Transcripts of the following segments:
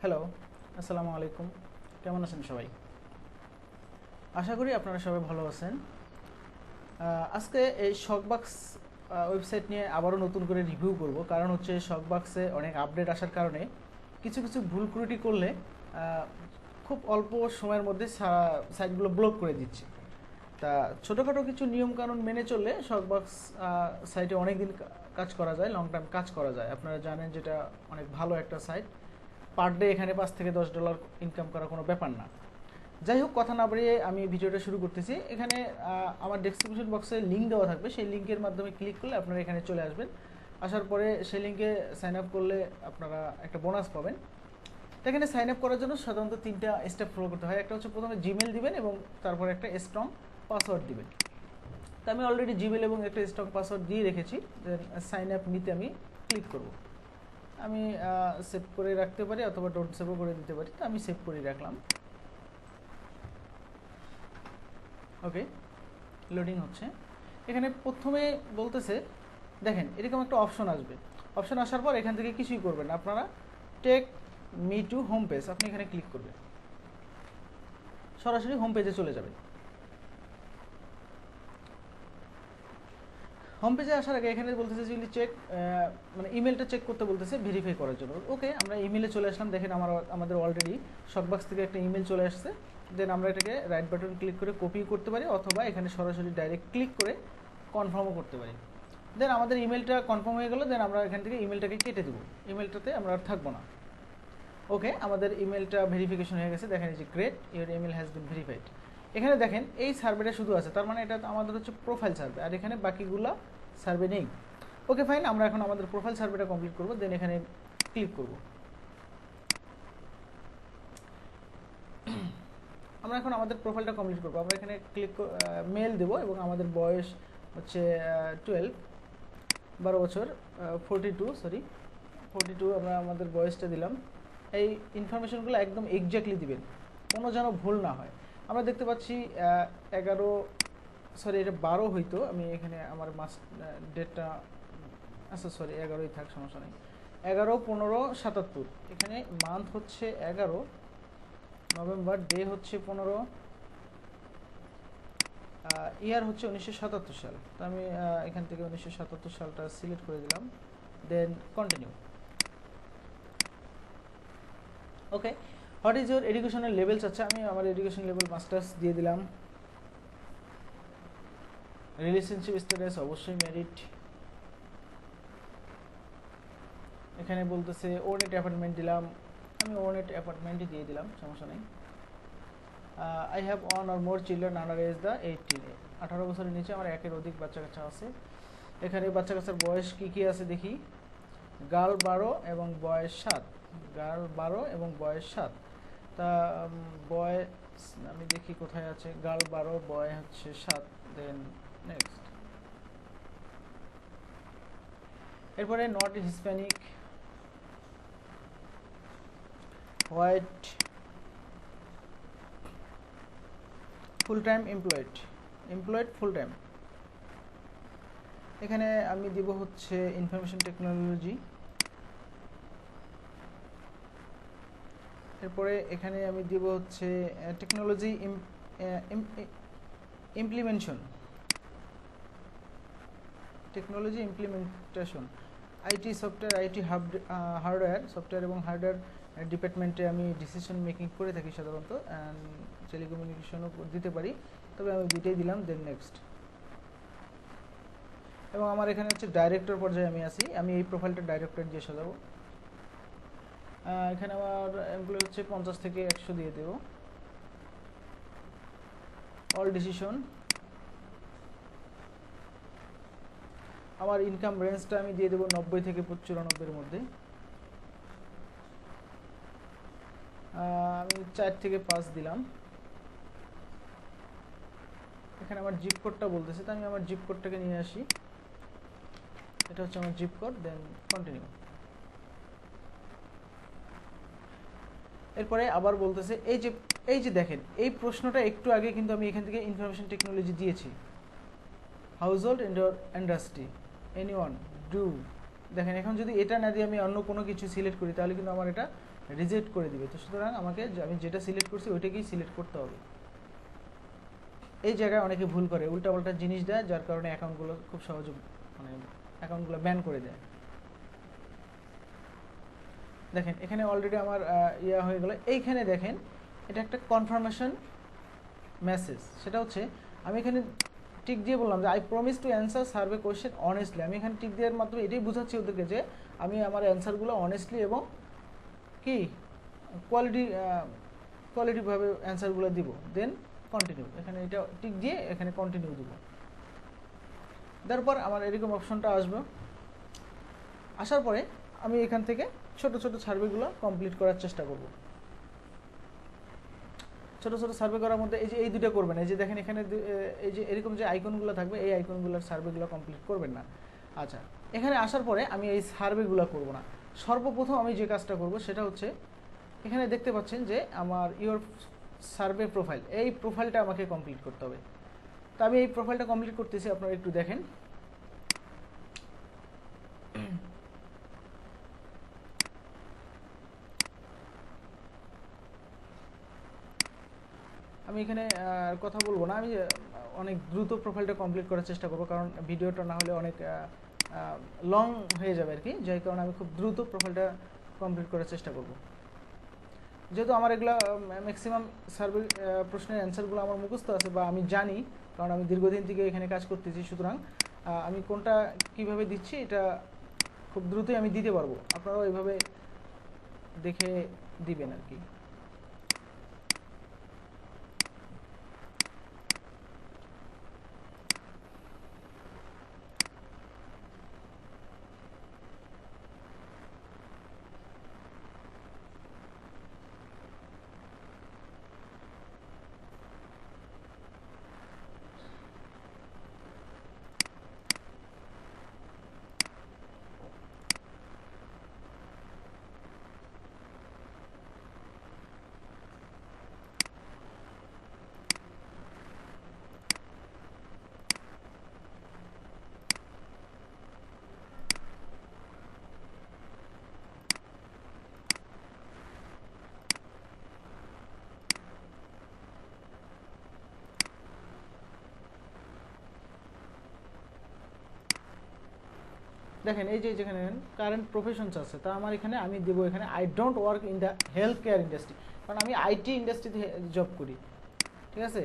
Hello, আসসালামু আলাইকুম। কেমন আছেন সবাই? আশা করি আপনারা সবাই ভালো আছেন। আজকে এই শকবাক্স ওয়েবসাইট নিয়ে আবারও নতুন করে রিভিউ করব, কারণ হচ্ছে শকবাক্সে অনেক আপডেট আসার কারণে কিছু কিছু ভুল ত্রুটি করলে খুব অল্প সময়ের মধ্যে সাইটগুলো ব্লক করে দিচ্ছে। তা ছোটোখাটো কিছু নিয়মকানুন মেনে চললে শকবাক্স সাইটে অনেক দিন কাজ করা যায়, লং টাইম কাজ করা যায়। আপনারা জানেন যেটা অনেক ভালো একটা সাইট। পার ডে এখানে $5 থেকে $10 ইনকাম করা কোনো ব্যাপার না। যাই হোক, কথা না বাড়িয়ে আমি ভিডিওটা শুরু করতেছি। এখানে আমার ডেসক্রিপশন বক্সে লিঙ্ক দেওয়া থাকবে, সেই লিঙ্কের মাধ্যমে ক্লিক করলে আপনারা এখানে চলে আসবেন। আসার পরে সেই লিঙ্কে সাইন আপ করলে আপনারা একটা বোনাস পাবেন। তো এখানে সাইন আপ করার জন্য সাধারণত 3টা স্টেপ ফলো করতে হয়। একটা হচ্ছে প্রথমে জিমেল দিবেন এবং তারপরে একটা স্ট্রং পাসওয়ার্ড দিবেন। তো আমি অলরেডি জিমেল এবং একটা স্ট্রং পাসওয়ার্ড দিয়ে রেখেছি। দেন সাইন আপ নিতে আমি ক্লিক করব। আমি সেভ করে রাখতে পারি অথবা ডোন্ট সেভও করে দিতে পারি। তো আমি সেভ করে রাখলাম। ওকে, লোডিং হচ্ছে। এখানে প্রথমে বলতেছে, দেখেন এরকম একটা অপশন আসবে। অপশন আসার পর এখান থেকে কিছুই করবেন না, আপনারা take me to home page, আপনি এখানে ক্লিক করবেন, সরাসরি হোম পেজে চলে যাবেন। হোম পেজে আসার আগে এখানে বলতেছে যদি চেক, মানে ইমেলটা চেক করতে বলতেছে ভেরিফাই করার জন্য। ওকে, আমরা ইমেলে চলে আসলাম। দেখেন আমাদের অলরেডি শকবাক্স থেকে একটা ইমেল চলে আসছে। দেন আমরা এটাকে রাইট বাটন ক্লিক করে কপি করতে পারি অথবা এখানে সরাসরি ডাইরেক্ট ক্লিক করে কনফার্মও করতে পারি। দেন আমাদের ইমেলটা কনফার্ম হয়ে গেল। দেন আমরা এখান থেকে ইমেলটাকে কেটে দেবো, ইমেলটাতে আমরা আর থাকবো না। ওকে, আমাদের ইমেলটা ভেরিফিকেশন হয়ে গেছে। দেখেন এই যে great, your email has been verified. এখানে দেখেন এই সার্ভেটা শুধু আছে, তার মানে এটা আমাদের হচ্ছে প্রোফাইল সার্ভে, আর এখানে বাকিগুলো সার্ভে নেই। ওকে ফাইন, আমরা এখন আমাদের প্রোফাইল সার্ভেটা কমপ্লিট করব। দেন এখানে ক্লিক করব। আমরা এখন আমাদের প্রোফাইলটা কমপ্লিট করব। আমরা এখানে ক্লিক মেল দেবো এবং আমাদের বয়স হচ্ছে 12 বছর, 42 আমরা আমাদের বয়সটা দিলাম। এই ইনফরমেশনগুলো একদম এক্স্যাক্টলি দিবেন, কোনো যেন ভুল না হয়। আমরা দেখতে পাচ্ছি 12 হইতো। আমি এখানে আমার ডেটটা, আচ্ছা সরি 11ই থাক, সমস্যা নেই। 11/15/77। এখানে মান্থ হচ্ছে 11 নভেম্বর, ডে হচ্ছে 15, ইয়ার হচ্ছে 1977 সাল। তো আমি এখান থেকে 1977 সালটা সিলেক্ট করে দিলাম। Then continue. Okay, what is your educational levels? আচ্ছা, আমি আমার এডুকেশন লেভেল মাস্টার্স দিয়ে দিলাম। রিলেশনশিপ স্ট্যাটাস অবশ্যই মেরিট। এখানে বলতেছে ওনেট অ্যাপার্টমেন্ট দিলাম, আমি ওনেট অ্যাপার্টমেন্টই দিয়ে দিলাম, সমস্যা নেই। I have one or more children under as the 18, 18 বছরের নিচে আমার একের অধিক বাচ্চা কাচ্চা আছে। এখানে বাচ্চা কাচ্চার বয়স কী আছে দেখি। গার্ল 12 এবং বয়স 7। গার্ল 12 এবং বয়স 7। তা বয় আমি দেখি কোথায় আছে। গার্ল 12, বয় হচ্ছে 7। Then next. এরপরে not Hispanic, white, full time employed full time. এখানে আমি দিব হচ্ছে ইনফরমেশন টেকনোলজি। এরপরে এখানে আমি দিব হচ্ছে technology implementation, IT software, IT hardware, software এবং হার্ডওয়্যার ডিপার্টমেন্টে আমি ডিসিশন মেকিং করে থাকি সাধারণত। অ্যান্ড টেলিকমিউনিকেশনও দিতে পারি, তবে আমি দুইটাই দিলাম। Then next. এবং আমার এখানে হচ্ছে ডাইরেক্টর পর্যায়ে আমি আছি, আমি এই প্রোফাইলটা ডাইরেক্টর দিয়ে সাজাবো। এখানে আমার এমপ্লয় হচ্ছে 50 থেকে 100 দিয়ে দেব। অল ডিসিশন, আমার ইনকাম রেঞ্জটা আমি দিয়ে দেবো 90 থেকে 94-এর মধ্যে। আমি 4 থেকে 5 দিলাম। এখানে আমার জিপ কোডটা বলতেছে, তো আমি আমার জিপ কোডটাকে নিয়ে আসি। এটা হচ্ছে আমার জিপ কোড। দেন কন্টিনিউ। এরপরে আবার বলতেছে এই যে দেখেন এই প্রশ্নটা একটু আগে কিন্তু আমি এখান থেকে ইনফরমেশন টেকনোলজি দিয়েছি। Household industry, anyone do. দেখেন এখন যদি এটা না দিয়ে আমি অন্য কোনো কিছু সিলেক্ট করি তাহলে কিন্তু আমার এটা রিজেক্ট করে দিবে। তো সুতরাং আমাকে আমি যেটা সিলেক্ট করছি ওইটাকেই সিলেক্ট করতে হবে। এই জায়গায় অনেকে ভুল করে, উল্টাপাল্টা জিনিস দেয়, যার কারণে অ্যাকাউন্টগুলো খুব সহজে মানে অ্যাকাউন্টগুলো ব্যান করে দেয়। দেখেন এখানে অলরেডি আমার ইয়া হয়ে গেল। এইখানে দেখেন এটা একটা কনফার্মেশন মেসেজ, সেটা হচ্ছে আমি এখানে টিক দিয়ে বললাম যে I promise to answer survey question honestly. আমি এখানে টিক দেওয়ার মাধ্যমে এটাই বোঝাচ্ছি ওদেরকে যে আমি আমার অ্যান্সারগুলো অনেস্টলি এবং কি কোয়ালিটিভাবে অ্যান্সারগুলো দিব। দেন কন্টিনিউ, এখানে এটা টিক দিয়ে এখানে কন্টিনিউ দিব। তারপর আমার এরকম অপশনটা আসবে। আসার পরে আমি এখান থেকে ছোট ছোট সার্ভেগুলো কমপ্লিট করার চেষ্টা করব। ছোট ছোট সার্ভে করার মধ্যে এই যে এই দুটো করবেন, এই যে দেখেন এখানে এই যে এরকম যে আইকনগুলো থাকবে, এই আইকনগুলোর সার্ভেগুলো কমপ্লিট করবেন না। আচ্ছা, এখানে আসার পরে আমি এই সার্ভেগুলো করব না। সর্বপ্রথম আমি যে কাজটা করব সেটা হচ্ছে এখানে দেখতে পাচ্ছেন যে আমার ইওর সার্ভে প্রোফাইল, এই প্রোফাইলটা আমাকে কমপ্লিট করতে হবে। তো আমি এই প্রোফাইলটা কমপ্লিট করতেছি, আপনারা একটু দেখেন। আমি এখানে কথা বলবো না, আমি অনেক দ্রুত প্রোফাইলটা কমপ্লিট করার চেষ্টা করব, কারণ ভিডিওটা না হলে অনেক লং হয়ে যাবে আর কি, যাই কারণে আমি খুব দ্রুত প্রোফাইলটা কমপ্লিট করার চেষ্টা করব। যেহেতু আমার এগুলো ম্যাক্সিমাম সার্ভে প্রশ্নের অ্যান্সারগুলো আমার মুখস্থ আছে বা আমি জানি, কারণ আমি দীর্ঘদিন থেকে এখানে কাজ করতেছি, সুতরাং আমি কোনটা কিভাবে দিচ্ছি এটা খুব দ্রুতই আমি দিতে পারবো। আপনারাও এইভাবে দেখে দিবেন আর কি। দেখেন এই যে যেখানে কারেন্ট প্রফেশনস আছে, তা আমার এখানে আমি দেবো এখানে I don't work in the health care industry, কারণ আমি আইটি ইন্ডাস্ট্রিতে জব করি। ঠিক আছে,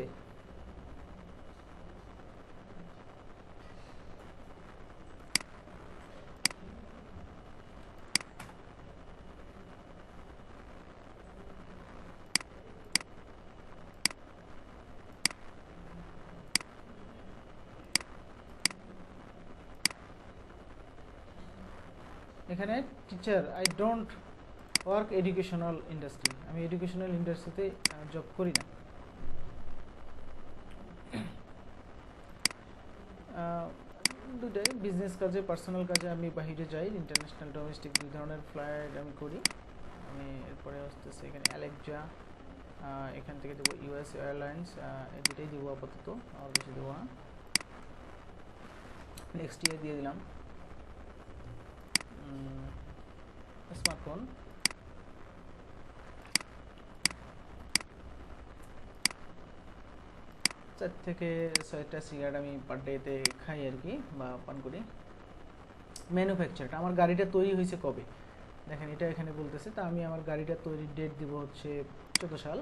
এখানে teacher I don't work educational industry, আমি এডুকেশনাল ইন্ডাস্ট্রিতে জব করি না। দুটাই বিজনেস কাজে, পার্সোনাল কাজে আমি বাইরে যাই, ইন্টারন্যাশনাল ডোমেস্টিক দুই ধরনের ফ্লাইট আমি করি। আমি এরপরে আসতেছি এখানে অ্যালেক্সা, এখান থেকে দেবো ইউএস এয়ারলাইন্স, এই দুটাই দেবো আপাতত, আর বেশি দেবো না। নেক্সট ইয়ার দিয়ে দিলাম। স্মার্টফোন, চার থেকে 6টা সিগারেট আমি পার ডেতে খাই আর কি, বা পান করি। ম্যানুফ্যাকচারটা, আমার গাড়িটা তৈরি হয়েছে কবে দেখেন এটা এখানে বলতেছে, তা আমি আমার গাড়িটা তৈরির ডেট দিব হচ্ছে 14 সাল,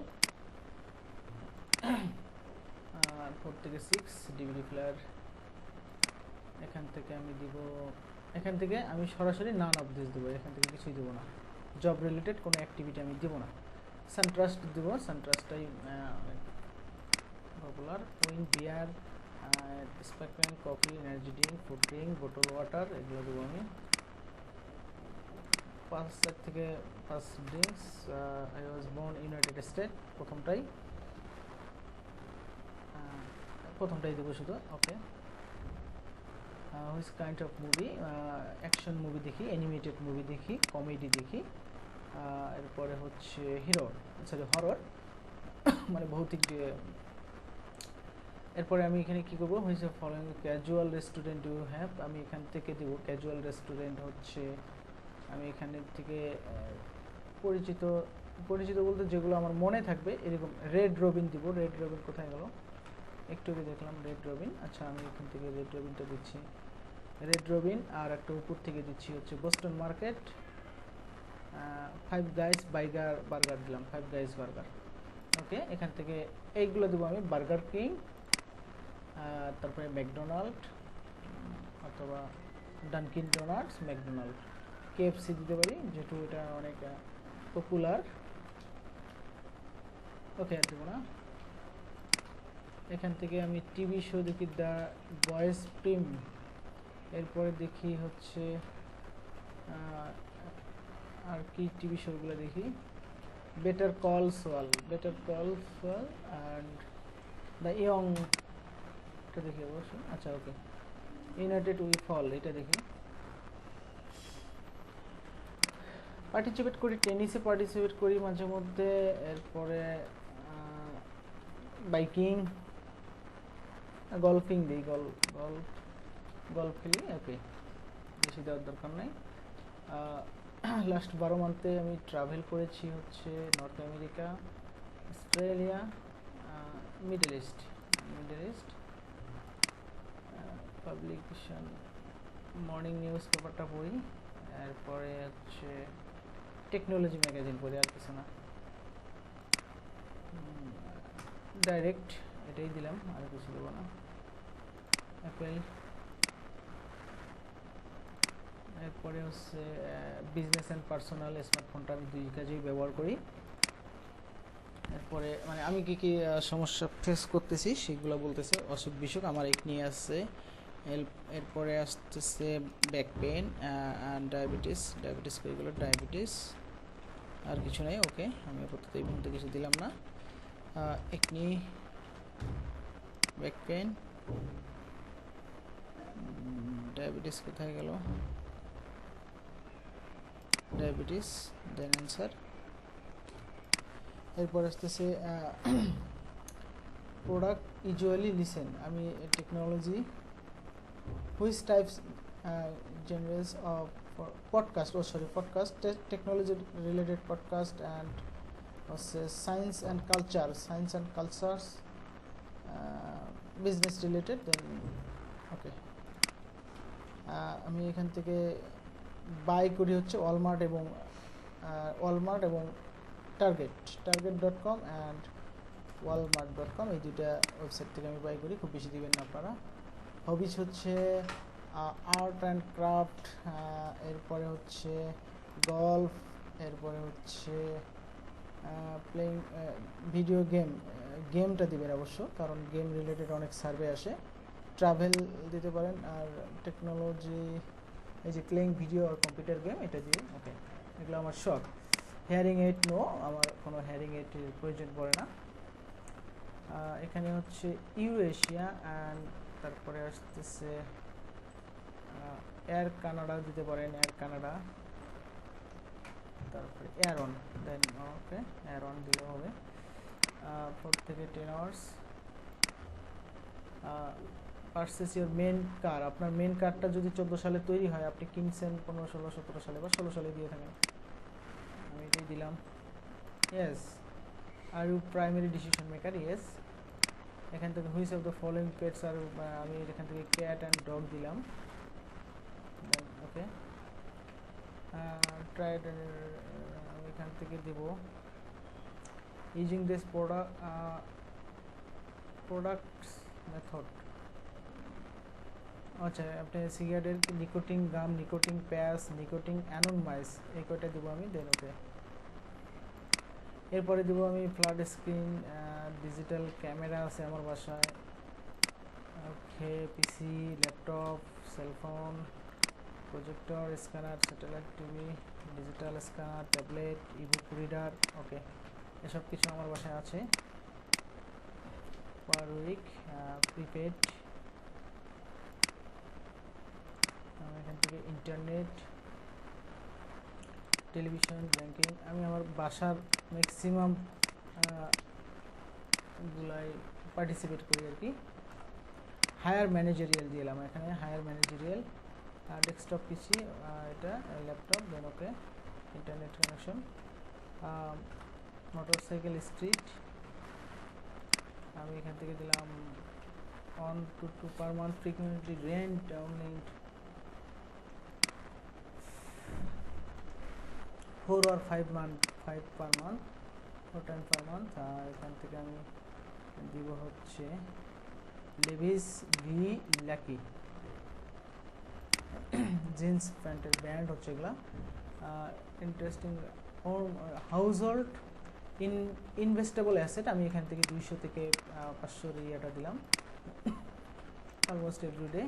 4 থেকে 6 ডিগ্রি ফ্লায়ার। এখান থেকে আমি দিব, এখান থেকে আমি সরাসরি নান অফ দিস দেবো, এখান থেকে কিছুই দেবো না, জব রিলেটেড কোনো অ্যাক্টিভিটি আমি দেবো না। সানট্রাস্ট দেবো, সানট্রাস্টটাই popular. Wine beer, sparkling coffee, energy drink, food drink, bottle water, এগুলো দেবো আমি। 5 থেকে 5 drinks. I was born United State, প্রথমটাই দেবো শুধু। Okay, which kind of movie, action movie দেখি, অ্যানিমেটেড মুভি দেখি, কমেডি দেখি। এরপরে হচ্ছে হরর মানে ভৌতিক যে। এরপরে আমি এখানে কী করবো, হয়েছে following casual restaurant do have, আমি এখান থেকে দেবো ক্যাজুয়াল রেস্টুরেন্ট হচ্ছে, আমি এখানের থেকে পরিচিত পরিচিত বলতে যেগুলো আমার মনে থাকবে এরকম রেড রবিন দিব। রেড রবিন কোথায় গেল, একটু আগে দেখলাম রেড রবিন। আচ্ছা আমি এখান থেকে রেড রবিনটা দিচ্ছি, রেড রবিন। আর একটা উপর থেকে দিচ্ছি হচ্ছে Boston market, five guys burger দিলাম, ফাইভ গাইস বার্গার। ওকে, এখান থেকে এইগুলো দেবো আমি, বার্গার কিং, তারপরে ম্যাকডোনাল্ড অথবা ডানকিন ডোনাটস, ম্যাকডোনাল্ড, কেএফসি দিতে পারি যেহেতু এটা অনেক পপুলার। ওকে, আর দেবো না। এখান থেকে আমি টিভি শো দেখি দ্য বয়েস প্রিম, এরপরে দেখি হচ্ছে আর কি টিভি শোগুলো দেখি, better call Saul and the young, এটা দেখি অবশ্যই। আচ্ছা ওকে, ইউনাইটেড উই ফল, এটা দেখি। পার্টিসিপেট করি, টেনিসে পার্টিসিপেট করি মাঝে মধ্যে। এরপরে বাইকিং, গলফিং দিই, গল্ফ খেলি। ওকে, বেশি দেওয়ার দরকার নেই। লাস্ট 12 মান্থে আমি ট্রাভেল করেছি হচ্ছে north America, Australia, middle east. Publication morning news পেপারটা পড়ি, এরপরে হচ্ছে টেকনোলজি ম্যাগাজিন পড়ি, আর কিছু না। ডাইরেক্ট এটাই দিলাম, আর কিছু দেবো না। অ্যাপেল, এরপরে হচ্ছে বিজনেস অ্যান্ড পার্সোনাল, স্মার্টফোনটা আমি দুই কাজেই ব্যবহার করি। এরপরে মানে আমি কী কী সমস্যা ফেস করতেছি সেগুলো বলতেছে, অসুখ বিসুখ আমার এক নিয়ে আসছে। এরপরে আসতেছে ব্যাক পেন অ্যান্ড ডায়াবেটিস এগুলো, ডায়াবেটিস, আর কিছু নেই। ওকে, আমি আপাতত এই পর্যন্ত কিছু দিলাম না। একনি, ব্যাক পেন, ডায়াবেটিস কোথায় গেল, ডায়াবেটিস, দেন অ্যান্সার। এরপর আসতেছে প্রোডাক্ট ইউজুয়ালি লিসেন, আমি technology, which types genres of podcast, podcast, technology related podcast, and হচ্ছে science and cultures, business related. Then okay, আমি এখান থেকে বাই করি হচ্ছে ওয়ালমার্ট এবং টার্গেট.com অ্যান্ড walmart.com, এই দুইটা ওয়েবসাইট থেকে আমি বাই করি, খুব বেশি দিবেন না আপনারা। হবিজ হচ্ছে আর্ট অ্যান্ড ক্রাফট, এরপরে হচ্ছে গল্ফ, এরপরে হচ্ছে প্লেইং ভিডিও গেমটা দিবেন অবশ্য, কারণ গেম রিলেটেড অনেক সার্ভে আসে। ট্রাভেল দিতে পারেন, আর টেকনোলজি, এই যে প্লেইং ভিডিও আর কম্পিউটার গেম, এটা দিয়ে। ওকে, এগুলো আমার শখ। হেয়ারিং এইড নো, আমার কোনো হেয়ারিং এইডের প্রয়োজন পড়ে না। এখানে হচ্ছে ইউরেশিয়া, অ্যান্ড তারপরে আসতেছে এয়ার কানাডা দিতে পারেন, এয়ার কানাডা, তারপরে এয়ারন, দেন ওকে এয়ারন দিলে হবে। 4 থেকে 10 আওয়ার্স। পারচেস ইউর মেন কার, আপনার মেন কারটা যদি 14 সালে তৈরি হয়, আপনি কিনছেন 15, 16, 17 সালে বা 16 সালে দিয়ে থাকেন, আমি এটাই দিলাম। Yes, are you primary decision maker, yes. এখান থেকে which of the following pets are, আমি এখান থেকে ক্যাট অ্যান্ড ডগ দিলাম। ওকে, ট্রাইড, আমি এখান থেকে দেব ইউজিং দিস প্রোডাক্টস মেথড। আচ্ছা, আপনি সিগারেটের নিকোটিন গাম, নিকোটিন প্যাচ, নিকোটিন অ্যানোনমাইস, এই কয়টা দেবো আমি, দেন ওকে। এরপরে দেবো আমি ফ্ল্যাট স্ক্রিন, ডিজিটাল ক্যামেরা আছে আমার বাসায়, okay, PC, laptop, cellphone, projector, scanner, satellite TV, digital scanner, tablet, ebook reader. Okay, এসব কিছু আমার বাসায় আছে। পার উইক, প্রিপেড, এখান থেকে ইন্টারনেট, টেলিভিশন, ব্যাংকিং। আমি আমার বাসার ম্যাক্সিমাম গুলাই পার্টিসিপেট করি আর কি। হায়ার ম্যানেজারিয়াল দিলাম এখানে, হায়ার ম্যানেজারিয়াল, ডেস্কটপ পিসি, এটা ল্যাপটপ, দেন ওকে, ইন্টারনেট কানেকশন, মোটরসাইকেল স্ট্রিট, আমি এখান থেকে দিলাম 1 to 2 per month frequently rent downlink 4 or 5 per month 4 time per month। এখান থেকে আমি দিব হচ্ছে লেভিস ভি লাকি জিন্স প্যান্টের ব্র্যান্ড হচ্ছে এগুলা। Interesting house hold investable asset, আমি এখান থেকে 200 থেকে 500 ইয়েটা দিলাম অলমোস্ট এভরিডে।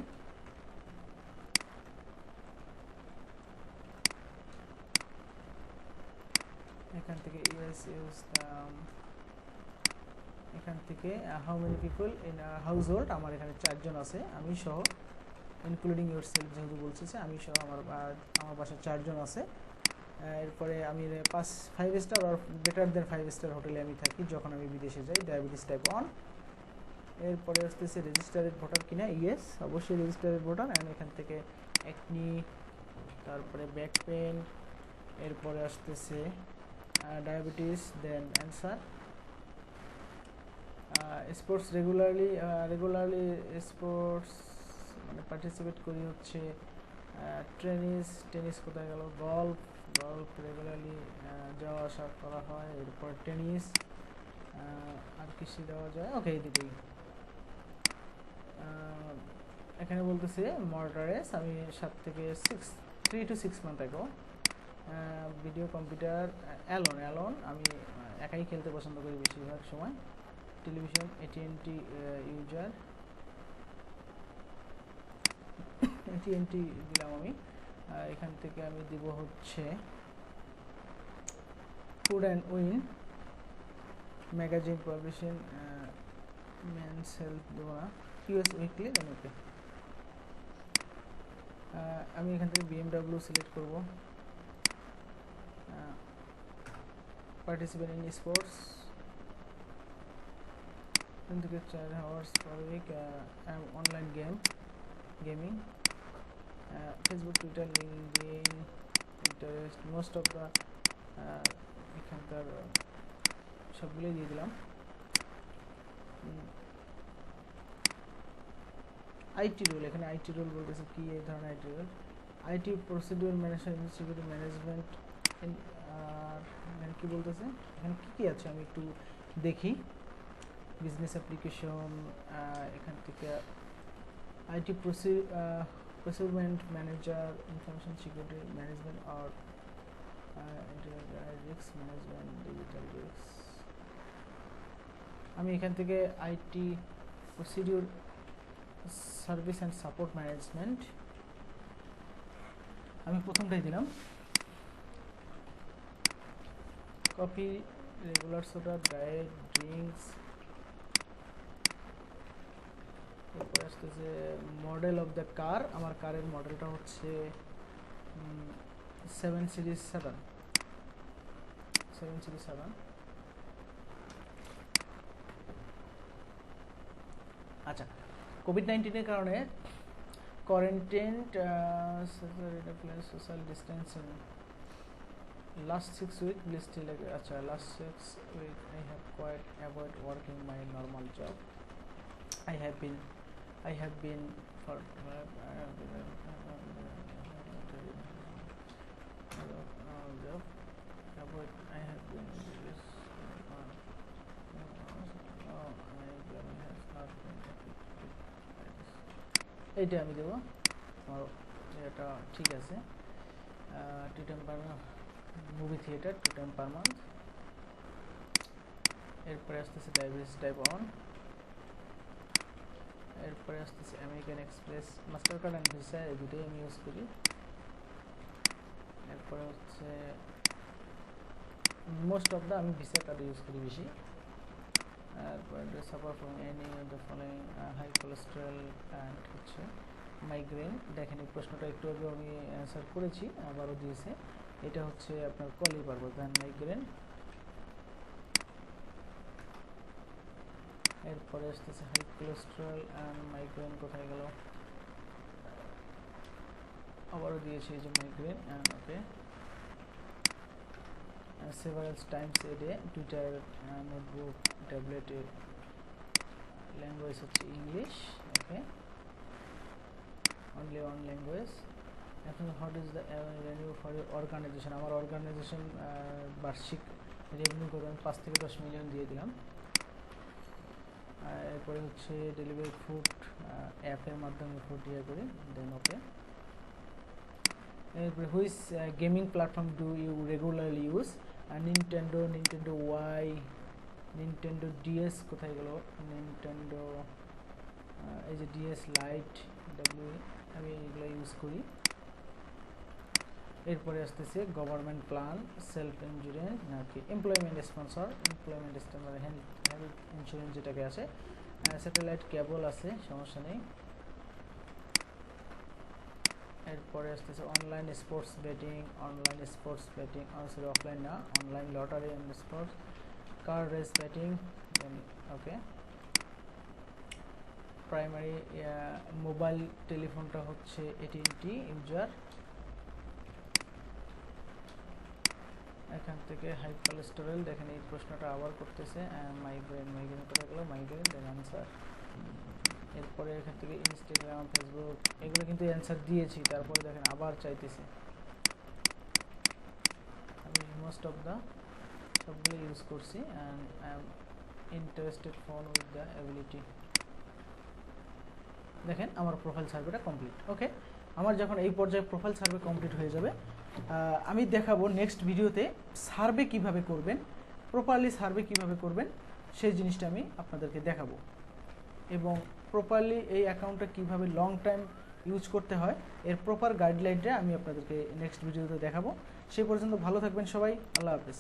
এখান থেকে এখান থেকে how many people in house hold, আমার এখানে 4 জন আছে, আমি সহ ইনক্লুডিং ইউর সেলফ যেহেতু বলছে আমি সহ আমার বাসায় 4 জন আছে। এরপরে আমি 5 স্টার আর বেটার দেন 5 স্টার হোটেলে আমি থাকি যখন আমি বিদেশে যাই, ডায়াবেটিস টাইপ 1। এরপরে আসতেছে রেজিস্টার্ড ভোটার কিনা, ইয়েস অবশ্যই রেজিস্টার্ড ভোটার। অ্যান্ড এখান থেকে একনি, তারপরে ব্যাক পেন, এরপরে আসতেছে ডায়াবেটিস, দেন অ্যান্সার। স্পোর্টস রেগুলারলি স্পোর্টস মানে পার্টিসিপেট করি হচ্ছে টেনিস কোথায় গেল, গল্ফ রেগুলারলি যাওয়া আসা করা হয়। এরপর টেনিস, আর কৃষি দেওয়া যায়, ওকে এই দুটোই। এখানে বলতেছে মডারেস, আমি 3 to 6 মান্থ আগো ভিডিও কম্পিউটার অ্যালোন, আমি একাই খেলতে পছন্দ করি বেশিরভাগ সময়। টেলিভিশন AT&T ইউজার, AT&T দিলাম আমি। এখান থেকে আমি দিব হচ্ছে food and wine magazine publishing, men's health দেবো না, US উইকলি দেন ওকে। আমি এখান থেকে BMW সিলেক্ট করব। পার্টিসিপেট ইন স্পোর্টস, এখান থেকে 4 hours per week, online gaming, Facebook, Twitter, LinkedIn, interest, most of the এখানকার সবগুলোই দিয়ে দিলাম। আইটি রোল, এখানে আইটি রোল বলতেছে কি এই ধরনের IT role, IT procedure management, security management. আর এখানে কি বলতেছে, এখানে কি আছে আমি একটু দেখি। বিজনেস অ্যাপ্লিকেশন, এখান থেকে IT procurement manager, information security management আর রিস্ক ম্যানেজমেন্ট, ডিজিটাল রিস্ক। আমি এখান থেকে IT procedure service and support management আমি প্রথমটাই দিলাম। Coffee, regular soda, diet, drinks. এরপরে আসতেছে মডেল অফ দ্য কার, আমার কারের মডেলটা হচ্ছে 7 সিরিজ 7। আচ্ছা, কোভিড-19-এর কারণে quarantine, social distancing, last 6 weeks will still acha last 6 weeks I have quite avoid working my normal job. I have been for job avoid I have been this এইটা আমি দেবো, আমার এটা ঠিক আছে। 2 time per movie theatre 2 time per month. এরপরে আসতেছে diabetes type 1। এরপরে আসতেছে American Express, Mastercard and Visa, এই দুটোই আমি ইউজ করি। এরপরে হচ্ছে মোস্ট অফ দ্য আমি ভিসা কার্ড ইউজ করি বেশি। এরপরে suffer from any of the following, high cholesterol and হচ্ছে মাইগ্রেন। দেখেন এই প্রশ্নটা একটু আগে আমি অ্যান্সার করেছি, আবারও দিয়েছে। এটা হচ্ছে আপনার কলিপারবত মাইগ্রেন। এরপরে আসতেছে হাই কোলেস্টেরল অ্যান্ড মাইগ্রেন, কোথায় গেল, আবারও দিয়েছে এই যে migraine and okay. several times a day. Twitter, notebook, tablet, language হচ্ছে English. Okay, only one language. এখন what is the revenue for your organization? আমার অর্গানাইজেশন বার্ষিক রেভিনিউ কত, আমি 5 থেকে 10 মিলিয়ন দিয়ে দিলাম। এরপরে হচ্ছে ডেলিভারি ফুড অ্যাপের মাধ্যমে ফুড ইয়ে করি, দেন ওকে। এরপরে which gaming platform do you regularly use? Nintendo, Nintendo Wii, Nintendo DS কোথায় গেল, নিনটেন্ডো এই যে ডিএস লাইট ডাব্লিউ, আমি এগুলো ইউজ করি। এরপরে আসতেছে গভর্নমেন্ট প্ল্যান, সেলফ ইন্স্যুরেন্স নাকি employment sponsor, employment sponsor health insurance যেটাকে আছে, স্যাটেলাইট কেবল আছে, সমস্যা নেই। এরপরে আসতেছে online sports betting, online sports betting sorry offline না, online lottery and sports, car race betting, then okay. Primary mobile টেলিফোনটা হচ্ছে AT&T ইউজার। এখান থেকে হাই কোলেস্টেরল, দেখেন এই প্রশ্নটা আবার করতেছে, মাইগ্রেন, মাইগ্রেন কোথায় গেল, মাইগ্রেন, দেন আনসার। এরপরে এখান থেকে ইনস্টাগ্রাম, ফেসবুক, এগুলো কিন্তু অ্যান্সার দিয়েছি, তারপরে দেখেন আবার চাইতেছে। আমি মোস্ট অফ দ্য সবগুলো ইউজ করছি, and I am interested phone with the ability. দেখেন আমার প্রোফাইল সার্ভেটা কমপ্লিট। ওকে, আমার যখন এই পর্যায়ে প্রোফাইল সার্ভে কমপ্লিট হয়ে যাবে, আমি দেখাবো নেক্সট ভিডিওতে সার্ভে কিভাবে করবেন, প্রপারলি সার্ভে কিভাবে করবেন সেই জিনিসটা আমি আপনাদেরকে দেখাবো, এবং প্রপারলি এই অ্যাকাউন্টটা কিভাবে লং টাইম ইউজ করতে হয় এর প্রপার গাইডলাইনটা আমি আপনাদেরকে নেক্সট ভিডিওতে দেখাবো। সেই পর্যন্ত ভালো থাকবেন সবাই, আল্লাহ হাফেজ।